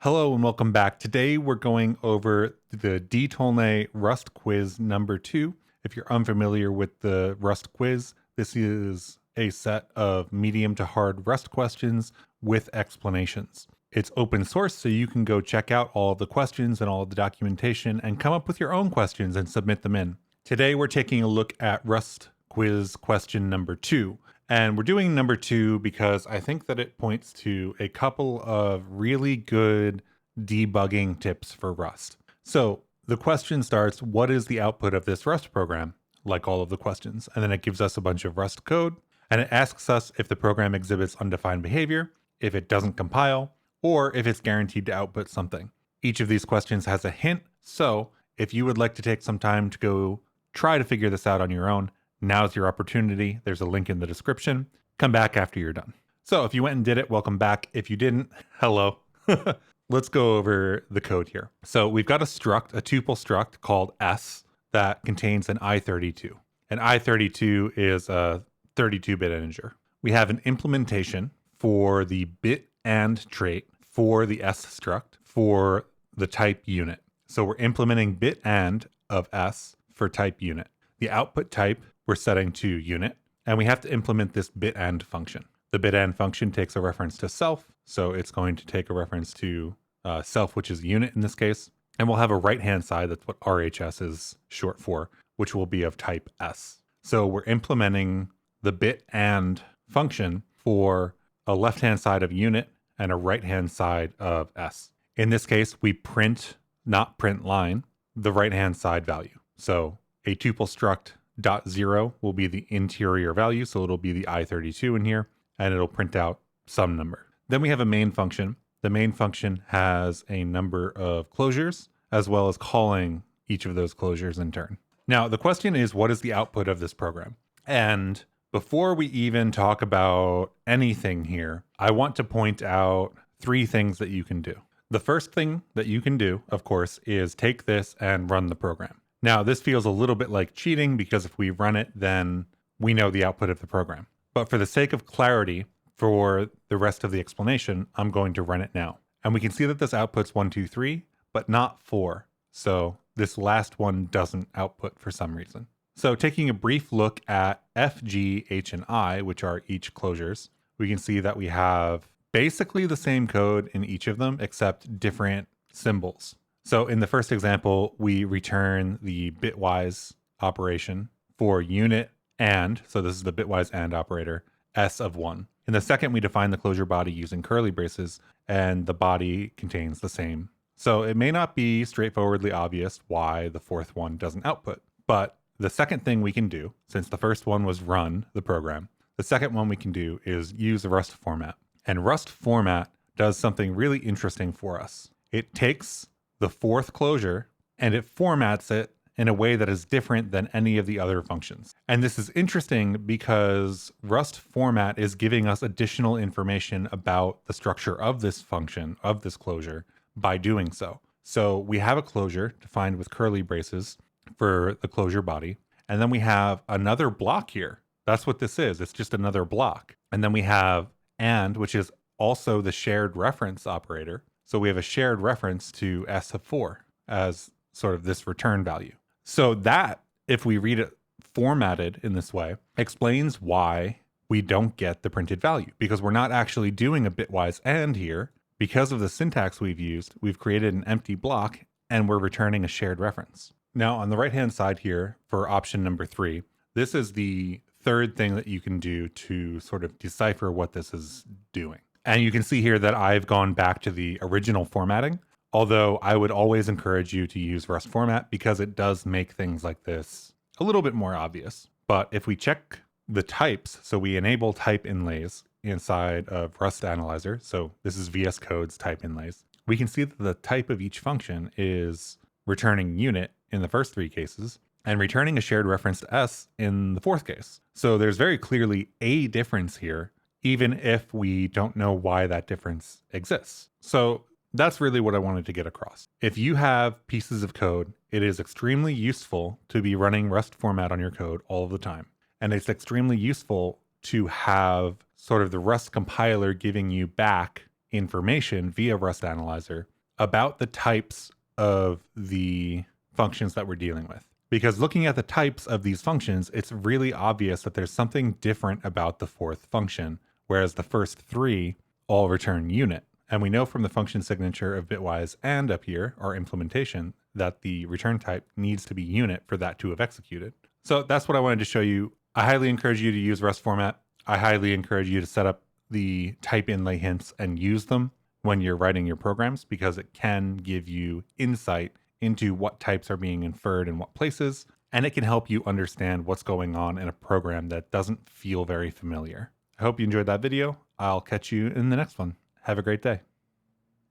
Hello and welcome back. Today we're going over the dtolnay Rust quiz number 2. If you're unfamiliar with the Rust quiz, this is a set of medium to hard Rust questions with explanations. It's open source, so you can go check out all of the questions and all of the documentation and come up with your own questions and submit them in. Today we're taking a look at Rust quiz question number 2. And we're doing number 2 because I think that it points to a couple of really good debugging tips for Rust. So the question starts, what is the output of this Rust program? Like all of the questions. And then it gives us a bunch of Rust code. And it asks us if the program exhibits undefined behavior, if it doesn't compile, or if it's guaranteed to output something. Each of these questions has a hint. So if you would like to take some time to go try to figure this out on your own, now's your opportunity. There's a link in the description. Come back after you're done. So if you went and did it, welcome back. If you didn't, hello. Let's go over the code here. So we've got a tuple struct called S that contains an i32. An i32 is a 32-bit integer. We have an implementation for the bit and trait for the S struct for the type unit. So we're implementing bit and of S for type unit. The output type we're setting to unit, and we have to implement this bit and function. The bit and function takes a reference to self, so it's going to take a reference to self, which is unit in this case, and we'll have a right-hand side, that's what RHS is short for, which will be of type S. So we're implementing the bit and function for a left-hand side of unit and a right-hand side of S. In this case, we print, not print line, the right-hand side value. So a tuple struct .0 will be the interior value, so it'll be the i32 in here, and it'll print out some number. Then we have a main function. The main function has a number of closures, as well as calling each of those closures in turn. Now, the question is, what is the output of this program? And before we even talk about anything here, I want to point out 3 things that you can do. The first thing that you can do, of course, is take this and run the program. Now, this feels a little bit like cheating because if we run it, then we know the output of the program. But for the sake of clarity, for the rest of the explanation, I'm going to run it now. And we can see that this outputs 1, 2, 3, but not 4. So this last one doesn't output for some reason. So taking a brief look at F, G, H, and I, which are each closures, we can see that we have basically the same code in each of them, except different symbols. So in the first example, we return the bitwise operation for unit and, so this is the bitwise and operator, S of 1. In the second, we define the closure body using curly braces, and the body contains the same. So it may not be straightforwardly obvious why the fourth one doesn't output, but the second thing we can do, since the first one was run the program, the second one we can do is use a Rust format. And Rust format does something really interesting for us. It takes the fourth closure and it formats it in a way that is different than any of the other functions. And this is interesting because Rust format is giving us additional information about the structure of this function, of this closure, by doing so. So we have a closure defined with curly braces for the closure body. And then we have another block here. That's what this is. It's just another block. And then we have and, which is also the shared reference operator. So we have a shared reference to S of 4 as sort of this return value. So that, if we read it formatted in this way, explains why we don't get the printed value, because we're not actually doing a bitwise AND here. Because of the syntax we've used, we've created an empty block and we're returning a shared reference. Now on the right-hand side here for option number 3, this is the third thing that you can do to sort of decipher what this is doing. And you can see here that I've gone back to the original formatting, although I would always encourage you to use Rust format because it does make things like this a little bit more obvious. But if we check the types, so we enable type inlays inside of Rust Analyzer, so this is VS Code's type inlays, we can see that the type of each function is returning unit in the first 3 cases and returning a shared reference to S in the 4th case. So there's very clearly a difference here, even if we don't know why that difference exists. So that's really what I wanted to get across. If you have pieces of code, it is extremely useful to be running Rust format on your code all of the time. And it's extremely useful to have sort of the Rust compiler giving you back information via Rust Analyzer about the types of the functions that we're dealing with. Because looking at the types of these functions, it's really obvious that there's something different about the fourth function, whereas the first three all return unit. And we know from the function signature of bitwise and up here, our implementation, that the return type needs to be unit for that to have executed. So that's what I wanted to show you. I highly encourage you to use Rust format. I highly encourage you to set up the type inlay hints and use them when you're writing your programs, because it can give you insight into what types are being inferred in what places, and it can help you understand what's going on in a program that doesn't feel very familiar. I hope you enjoyed that video. I'll catch you in the next one. Have a great day.